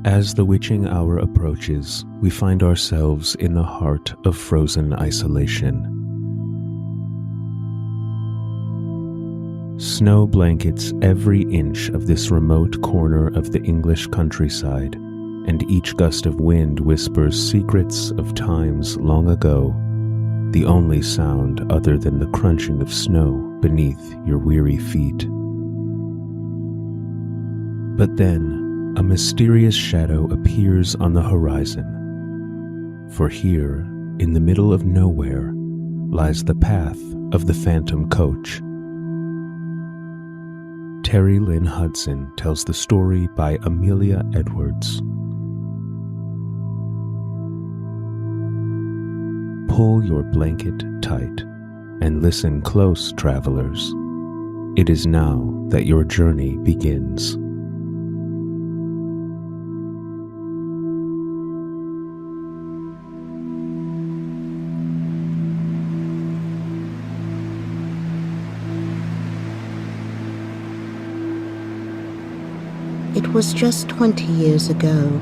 As the witching hour approaches, we find ourselves in the heart of frozen isolation. Snow blankets every inch of this remote corner of the English countryside, and each gust of wind whispers secrets of times long ago, the only sound other than the crunching of snow beneath your weary feet. But then, a mysterious shadow appears on the horizon, for here, in the middle of nowhere, lies the path of the phantom coach. Terry Lynn Hudson tells the story by Amelia Edwards. Pull your blanket tight and listen close, travelers. It is now that your journey begins. It was just 20 years ago,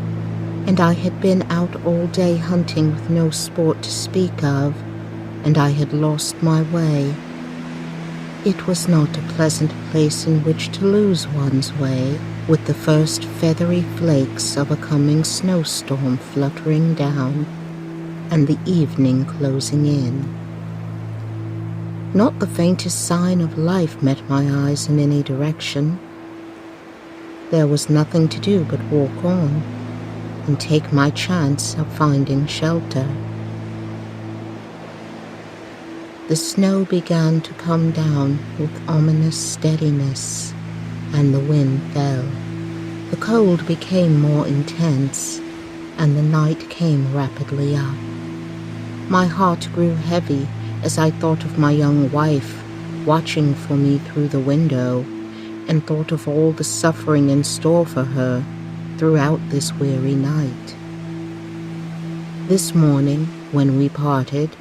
and I had been out all day hunting with no sport to speak of, and I had lost my way. It was not a pleasant place in which to lose one's way, with the first feathery flakes of a coming snowstorm fluttering down, and the evening closing in. Not the faintest sign of life met my eyes in any direction. There was nothing to do but walk on and take my chance of finding shelter. The snow began to come down with ominous steadiness, and the wind fell. The cold became more intense, and the night came rapidly up. My heart grew heavy as I thought of my young wife watching for me through the window, and thought of all the suffering in store for her throughout this weary night. This morning, when we parted,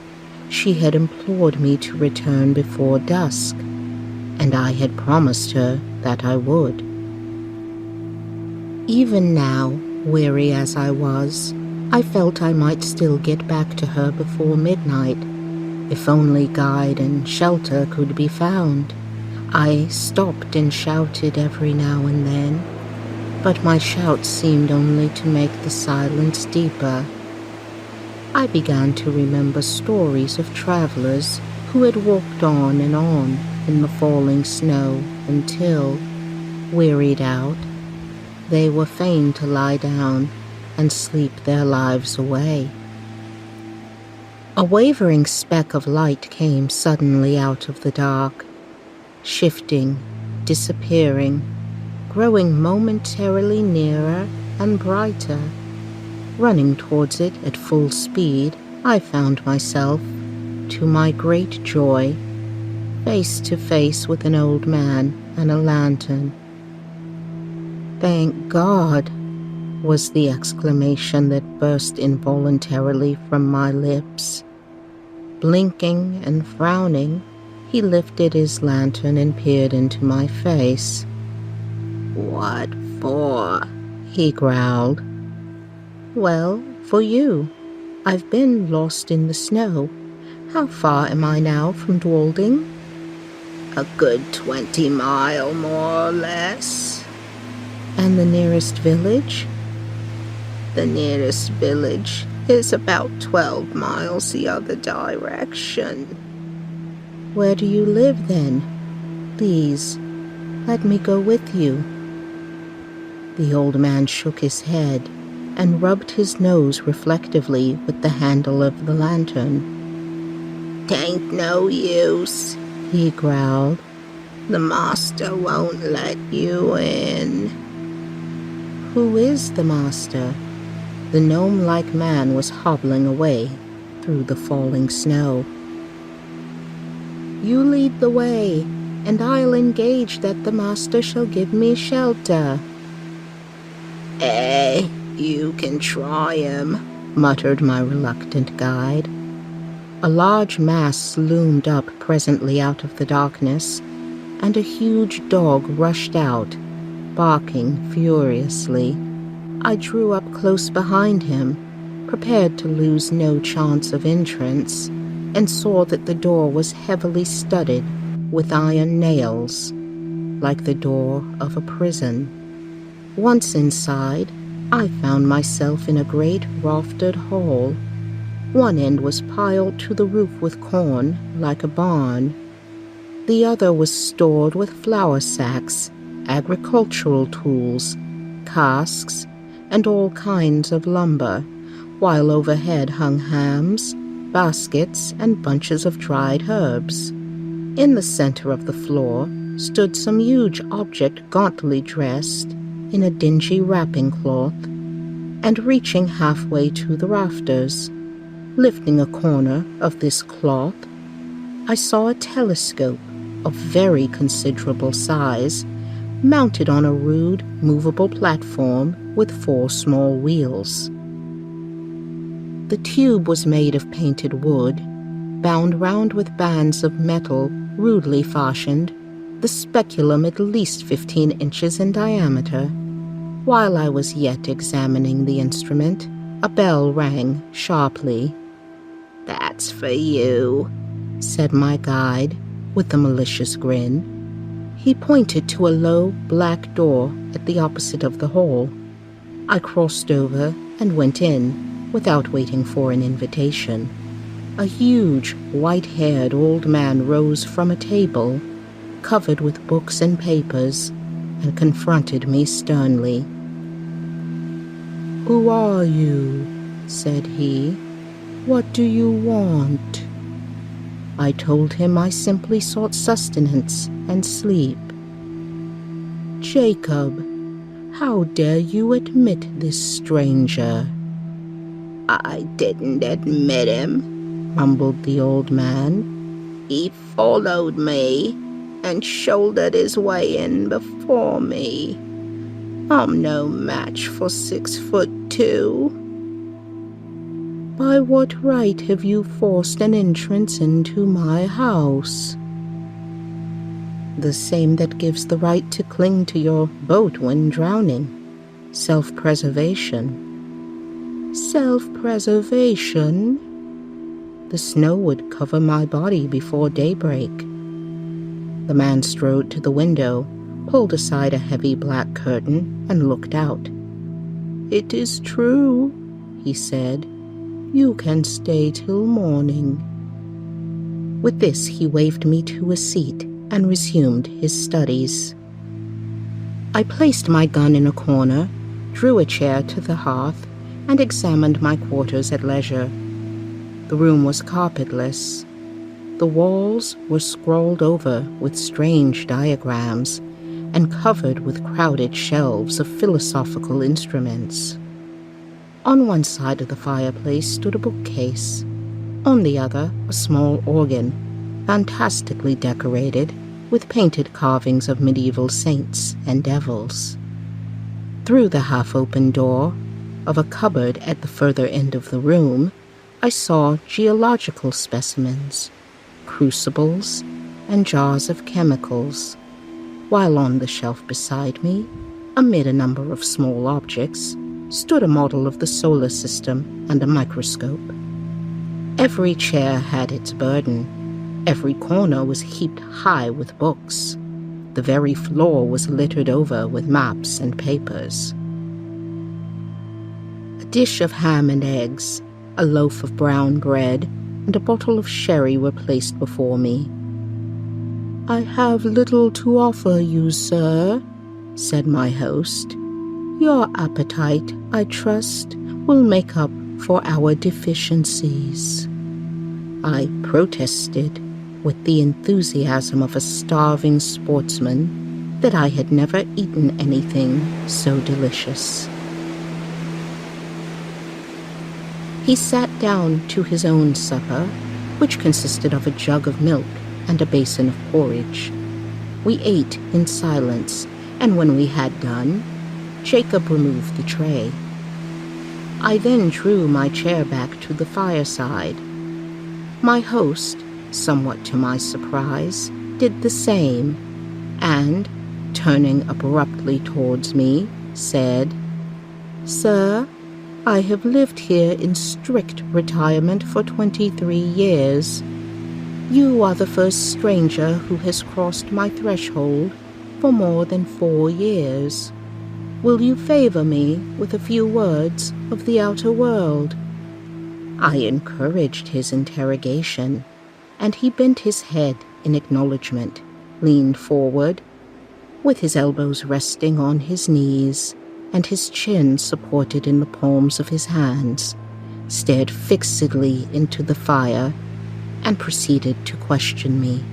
she had implored me to return before dusk, and I had promised her that I would. Even now, weary as I was, I felt I might still get back to her before midnight, if only guide and shelter could be found. I stopped and shouted every now and then, but my shouts seemed only to make the silence deeper. I began to remember stories of travelers who had walked on in the falling snow until, wearied out, they were fain to lie down and sleep their lives away. A wavering speck of light came suddenly out of the dark, shifting, disappearing, growing momentarily nearer and brighter. Running towards it at full speed, I found myself, to my great joy, face to face with an old man and a lantern. "Thank God," was the exclamation that burst involuntarily from my lips. Blinking and frowning, he lifted his lantern and peered into my face. "What for?" he growled. "Well, for you. I've been lost in the snow. How far am I now from Dwalding?" "A good 20 miles, more or less." "And the nearest village?" "The nearest village is about 12 miles the other direction." "Where do you live, then? Please, let me go with you." The old man shook his head and rubbed his nose reflectively with the handle of the lantern. "'Tain't no use," he growled. "The master won't let you in." "Who is the master?" The gnome-like man was hobbling away through the falling snow. "You lead the way, and I'll engage that the master shall give me shelter." "You can try him," muttered my reluctant guide. A large mass loomed up presently out of the darkness, and a huge dog rushed out, barking furiously. I drew up close behind him, prepared to lose no chance of entrance, and saw that the door was heavily studded with iron nails, like the door of a prison. Once inside, I found myself in a great raftered hall. One end was piled to the roof with corn, like a barn. The other was stored with flour sacks, agricultural tools, casks, and all kinds of lumber, while overhead hung hams, baskets, and bunches of dried herbs. In the center of the floor stood some huge object gauntly dressed in a dingy wrapping cloth, and reaching halfway to the rafters. Lifting a corner of this cloth, I saw a telescope of very considerable size, mounted on a rude, movable platform with 4 small wheels. The tube was made of painted wood, bound round with bands of metal rudely fashioned, the speculum at least 15 inches in diameter. While I was yet examining the instrument, a bell rang sharply. "That's for you," said my guide, with a malicious grin. He pointed to a low, black door at the opposite of the hall. I crossed over and went in, without waiting for an invitation. A huge, white-haired old man rose from a table, covered with books and papers, and confronted me sternly. "Who are you?" said he. "What do you want?" I told him I simply sought sustenance and sleep. "Jacob, how dare you admit this stranger?" "I didn't admit him," mumbled the old man. "He followed me and shouldered his way in before me. I'm no match for 6'2". "By what right have you forced an entrance into my house?" "The same that gives the right to cling to your boat when drowning. Self-preservation." "Self-preservation?" "The snow would cover my body before daybreak." The man strode to the window, pulled aside a heavy black curtain, and looked out. "It is true," he said. "You can stay till morning." With this, he waved me to a seat and resumed his studies. I placed my gun in a corner, drew a chair to the hearth, and examined my quarters at leisure. The room was carpetless. The walls were scrawled over with strange diagrams and covered with crowded shelves of philosophical instruments. On one side of the fireplace stood a bookcase. On the other, a small organ, fantastically decorated with painted carvings of medieval saints and devils. Through the half-open door of a cupboard at the further end of the room, I saw geological specimens, crucibles, and jars of chemicals, while on the shelf beside me, amid a number of small objects, stood a model of the solar system and a microscope. Every chair had its burden. Every corner was heaped high with books. The very floor was littered over with maps and papers. A dish of ham and eggs, a loaf of brown bread, and a bottle of sherry were placed before me. "I have little to offer you, sir," said my host. "Your appetite, I trust, will make up for our deficiencies." I protested, with the enthusiasm of a starving sportsman, that I had never eaten anything so delicious. He sat down to his own supper, which consisted of a jug of milk and a basin of porridge. We ate in silence, and when we had done, Jacob removed the tray. I then drew my chair back to the fireside. My host, somewhat to my surprise, did the same, and, turning abruptly towards me, said, "Sir, I have lived here in strict retirement for 23 years. You are the first stranger who has crossed my threshold for more than 4 years. Will you favor me with a few words of the outer world?" I encouraged his interrogation, and he bent his head in acknowledgement, leaned forward, with his elbows resting on his knees and his chin supported in the palms of his hands, stared fixedly into the fire, and proceeded to question me.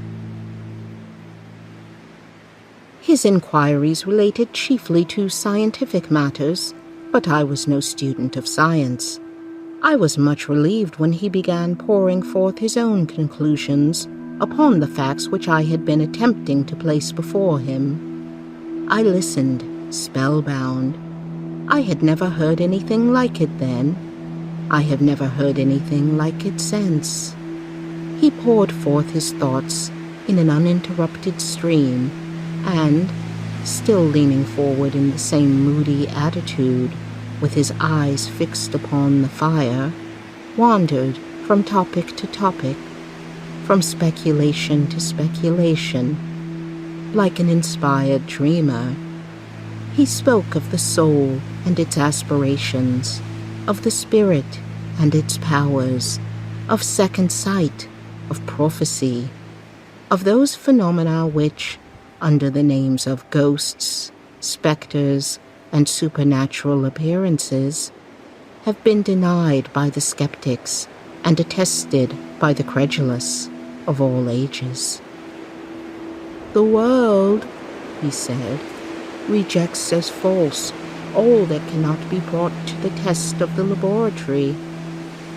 His inquiries related chiefly to scientific matters, but I was no student of science. I was much relieved when he began pouring forth his own conclusions upon the facts which I had been attempting to place before him. I listened, spellbound. I had never heard anything like it then. I have never heard anything like it since. He poured forth his thoughts in an uninterrupted stream, and, still leaning forward in the same moody attitude, with his eyes fixed upon the fire, wandered from topic to topic, from speculation to speculation, like an inspired dreamer. He spoke of the soul and its aspirations, of the spirit and its powers, of second sight, of prophecy, of those phenomena which, under the names of ghosts, specters, and supernatural appearances, have been denied by the skeptics and attested by the credulous of all ages. "The world," he said, "rejects as false all that cannot be brought to the test of the laboratory.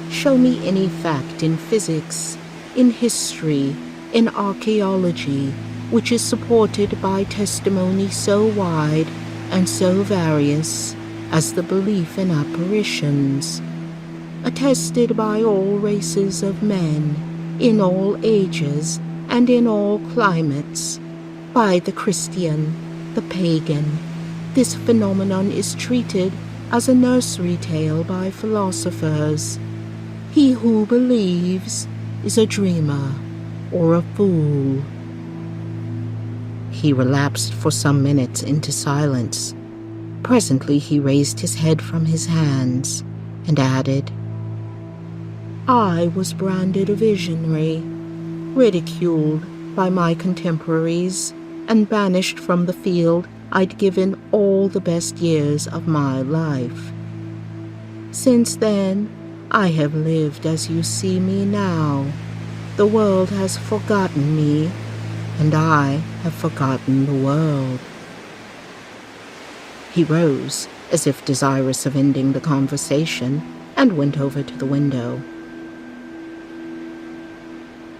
Show me any fact in physics, in history, in archaeology, which is supported by testimony so wide and so various as the belief in apparitions, attested by all races of men, in all ages and in all climates, by the Christian, the pagan. This phenomenon is treated as a nursery tale by philosophers. He who believes is a dreamer or a fool." He relapsed for some minutes into silence. Presently he raised his head from his hands and added, "I was branded a visionary, ridiculed by my contemporaries, and banished from the field I'd given all the best years of my life. Since then, I have lived as you see me now. The world has forgotten me, and I have forgotten the world." He rose, as if desirous of ending the conversation, and went over to the window.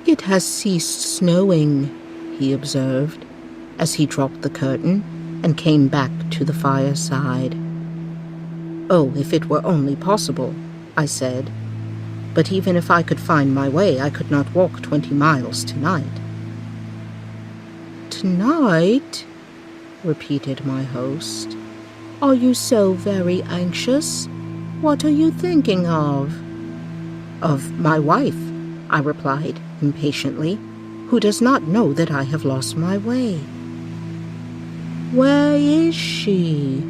"It has ceased snowing," he observed, as he dropped the curtain and came back to the fireside. "Oh, if it were only possible," I said. "But even if I could find my way, I could not walk 20 miles tonight." "Tonight?" repeated my host. "Are you so very anxious? What are you thinking of?" "Of my wife," I replied impatiently, "who does not know that I have lost my way." "Where is she?"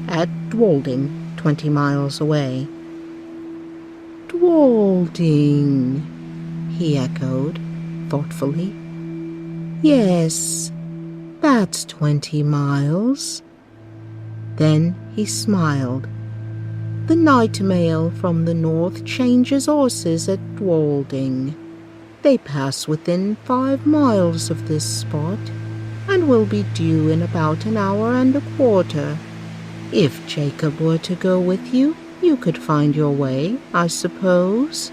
"At Dwalding, 20 miles away." "Dwalding," he echoed, thoughtfully. "Yes, that's 20 miles. Then he smiled. "The night mail from the north changes horses at Dwalding. They pass within 5 miles of this spot, and will be due in about an hour and a quarter. If Jacob were to go with you, you could find your way, I suppose?"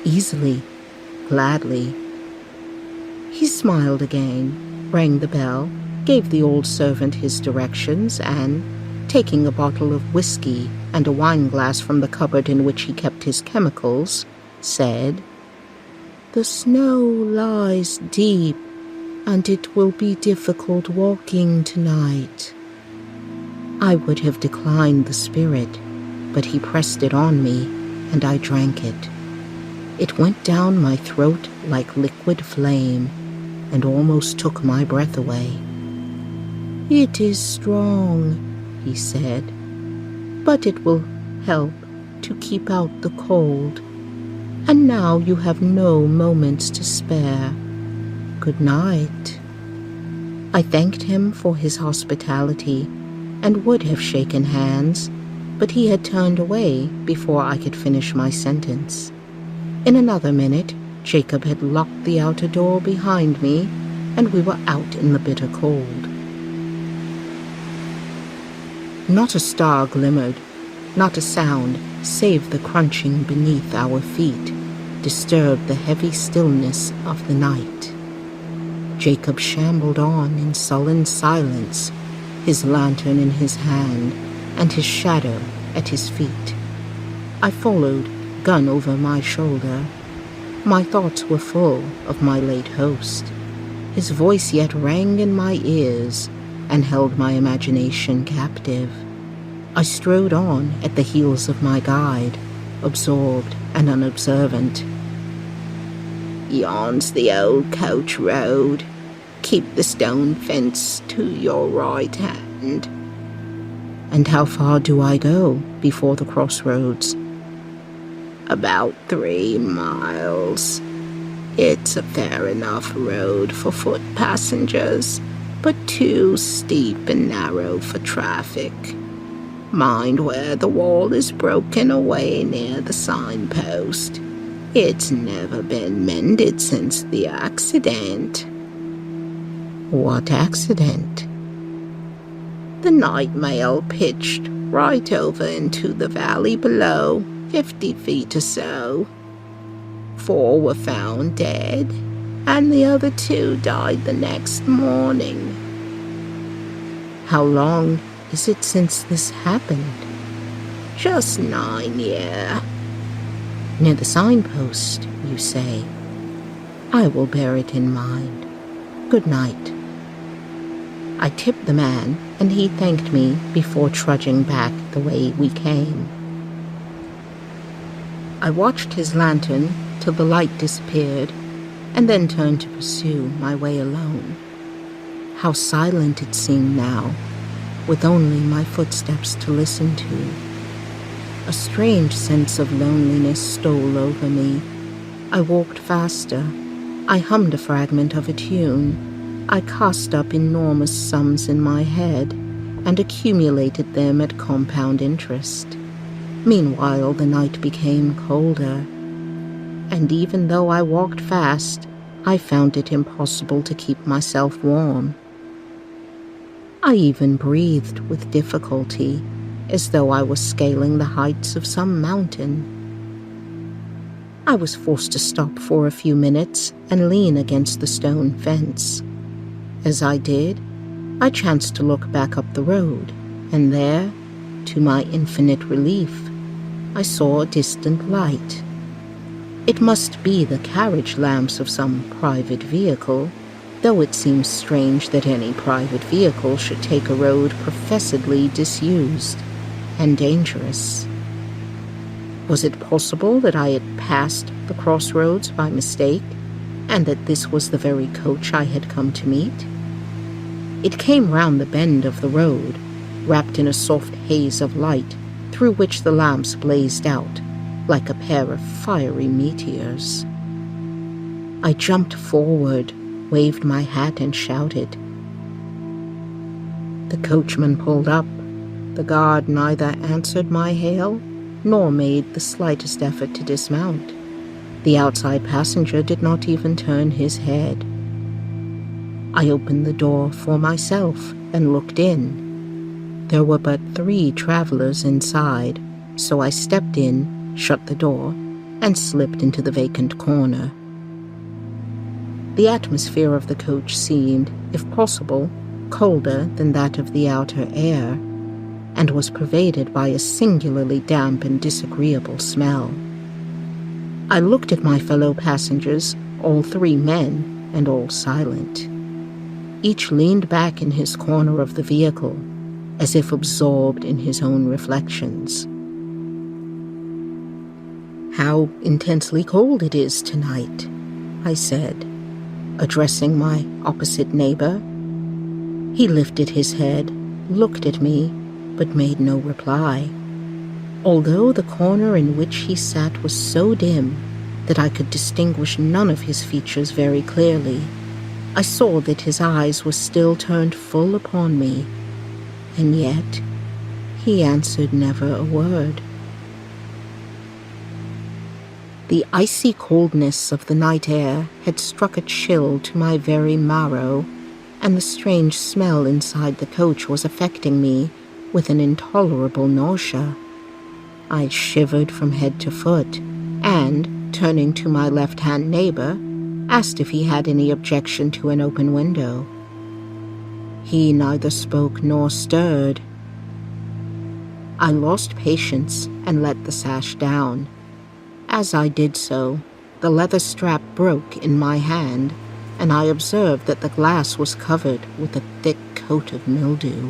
"Easily, gladly." He smiled again, rang the bell, gave the old servant his directions, and, taking a bottle of whiskey and a wine-glass from the cupboard in which he kept his chemicals, said, "The snow lies deep, and it will be difficult walking tonight. I would have declined the spirit, but he pressed it on me, and I drank it. It went down my throat like liquid flame, and almost took my breath away. "It is strong," he said, "but it will help to keep out the cold. And now you have no moments to spare. Good night." I thanked him for his hospitality and would have shaken hands, but he had turned away before I could finish my sentence. In another minute, Jacob had locked the outer door behind me, and we were out in the bitter cold. Not a star glimmered, not a sound, save the crunching beneath our feet, disturbed the heavy stillness of the night. Jacob shambled on in sullen silence, his lantern in his hand, and his shadow at his feet. I followed, gun over my shoulder. My thoughts were full of my late host. His voice yet rang in my ears and held my imagination captive. I strode on at the heels of my guide, absorbed and unobservant. "Yon's the old coach road. Keep the stone fence to your right hand." "And how far do I go before the crossroads?" "About 3 miles. It's a fair enough road for foot passengers, but too steep and narrow for traffic. Mind where the wall is broken away near the signpost. It's never been mended since the accident." "What accident?" "The night mail pitched right over into the valley below, 50 feet or so. 4 were found dead, and the other 2 died the next morning." "How long is it since this happened?" "Just 9 years. "Near the signpost, you say? I will bear it in mind. Good night." I tipped the man, and he thanked me before trudging back the way we came. I watched his lantern till the light disappeared, and then turned to pursue my way alone. How silent it seemed now, with only my footsteps to listen to. A strange sense of loneliness stole over me. I walked faster. I hummed a fragment of a tune. I cast up enormous sums in my head and accumulated them at compound interest. Meanwhile, the night became colder, and even though I walked fast, I found it impossible to keep myself warm. I even breathed with difficulty, as though I was scaling the heights of some mountain. I was forced to stop for a few minutes and lean against the stone fence. As I did, I chanced to look back up the road, and there, to my infinite relief, I saw a distant light. It must be the carriage lamps of some private vehicle, though it seems strange that any private vehicle should take a road professedly disused and dangerous. Was it possible that I had passed the crossroads by mistake, and that this was the very coach I had come to meet? It came round the bend of the road, wrapped in a soft haze of light, through which the lamps blazed out, like a pair of fiery meteors. I jumped forward, waved my hat, and shouted. The coachman pulled up. The guard neither answered my hail, nor made the slightest effort to dismount. The outside passenger did not even turn his head. I opened the door for myself and looked in. There were but 3 travelers inside, so I stepped in, shut the door, and slipped into the vacant corner. The atmosphere of the coach seemed, if possible, colder than that of the outer air, and was pervaded by a singularly damp and disagreeable smell. I looked at my fellow passengers, all 3 men, and all silent. Each leaned back in his corner of the vehicle, as if absorbed in his own reflections. "How intensely cold it is tonight," I said, addressing my opposite neighbor. He lifted his head, looked at me, but made no reply. Although the corner in which he sat was so dim that I could distinguish none of his features very clearly, I saw that his eyes were still turned full upon me, and yet he answered never a word. The icy coldness of the night air had struck a chill to my very marrow, and the strange smell inside the coach was affecting me with an intolerable nausea. I shivered from head to foot, and, turning to my left-hand neighbor, asked if he had any objection to an open window. He neither spoke nor stirred. I lost patience and let the sash down. As I did so, the leather strap broke in my hand, and I observed that the glass was covered with a thick coat of mildew.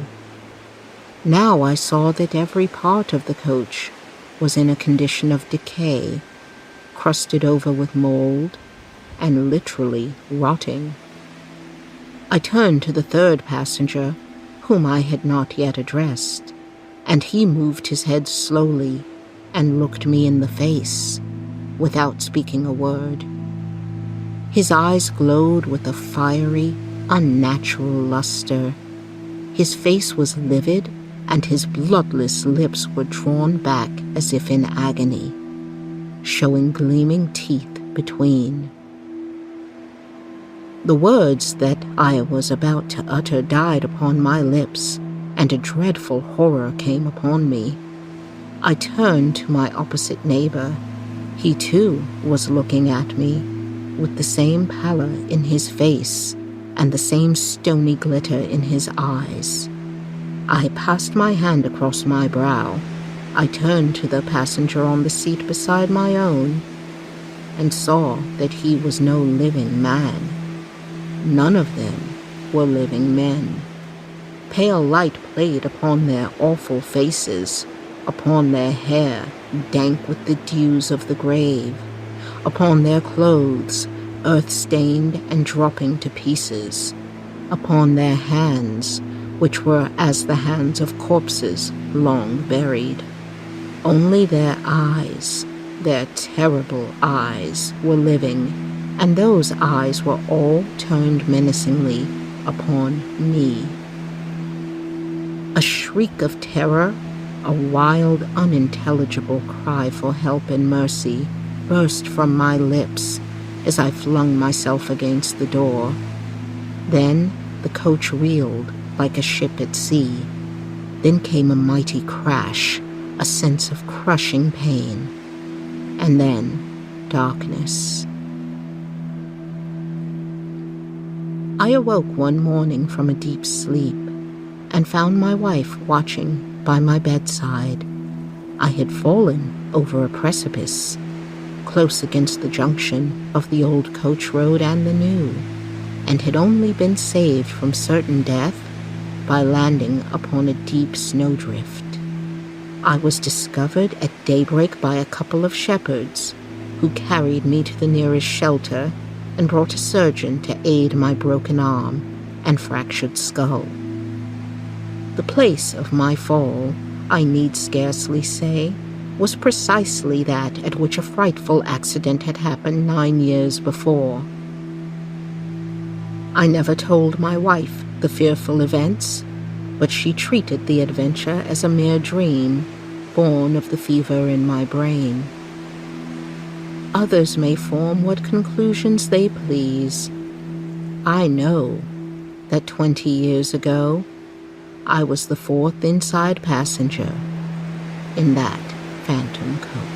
Now I saw that every part of the coach was in a condition of decay, crusted over with mold, and literally rotting. I turned to the third passenger, whom I had not yet addressed, and he moved his head slowly and looked me in the face, without speaking a word. His eyes glowed with a fiery, unnatural luster. His face was livid, and his bloodless lips were drawn back as if in agony, showing gleaming teeth between. The words that I was about to utter died upon my lips, and a dreadful horror came upon me. I turned to my opposite neighbor. He too was looking at me, with the same pallor in his face and the same stony glitter in his eyes. I passed my hand across my brow. I turned to the passenger on the seat beside my own, and saw that he was no living man. None of them were living men. Pale light played upon their awful faces, upon their hair dank with the dews of the grave, upon their clothes earth-stained and dropping to pieces, upon their hands, which were as the hands of corpses long buried. Only their eyes, their terrible eyes, were living, and those eyes were all turned menacingly upon me. A shriek of terror, a wild, unintelligible cry for help and mercy burst from my lips as I flung myself against the door. Then the coach reeled like a ship at sea. Then came a mighty crash, a sense of crushing pain, and then darkness. I awoke one morning from a deep sleep and found my wife watching by my bedside. I had fallen over a precipice, close against the junction of the old coach road and the new, and had only been saved from certain death by landing upon a deep snowdrift. I was discovered at daybreak by a couple of shepherds, who carried me to the nearest shelter and brought a surgeon to aid my broken arm and fractured skull. The place of my fall, I need scarcely say, was precisely that at which a frightful accident had happened 9 years before. I never told my wife the fearful events, but she treated the adventure as a mere dream, born of the fever in my brain. Others may form what conclusions they please. I know that 20 years ago, I was the fourth inside passenger in that phantom coach.